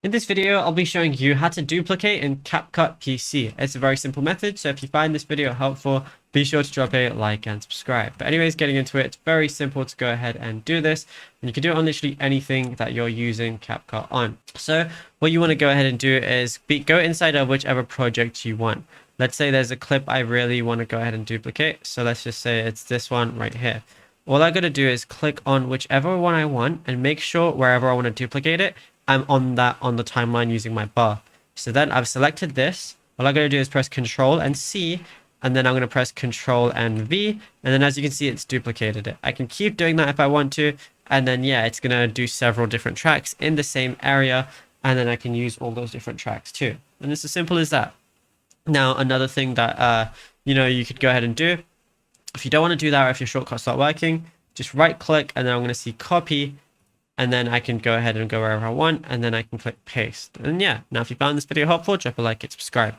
In this video, I'll be showing you how to duplicate in CapCut PC. It's a very simple method, so if you find this video helpful, be sure to drop a like and subscribe. But anyways, getting into it, it's very simple to go ahead and do this. And you can do it on literally anything that you're using CapCut on. So what you want to go ahead and do is go inside of whichever project you want. Let's say there's a clip I really want to go ahead and duplicate. So let's just say it's this one right here. All I got to do is click on whichever one I want and make sure wherever I want to duplicate it, I'm on the timeline using my bar. So then I've selected this. All I got to do is press Control and C, and then I'm going to press Control and V, and then as you can see, it's duplicated it. I can keep doing that if I want to, and then yeah, it's going to do several different tracks in the same area, and then I can use all those different tracks too. And it's as simple as that. Now, another thing that you could go ahead and do, if you don't want to do that, or if your shortcuts start working, just right click, and then I'm going to see copy. And then I can go ahead and go wherever I want, and then I can click paste. And yeah, now if you found this video helpful, drop a like and subscribe.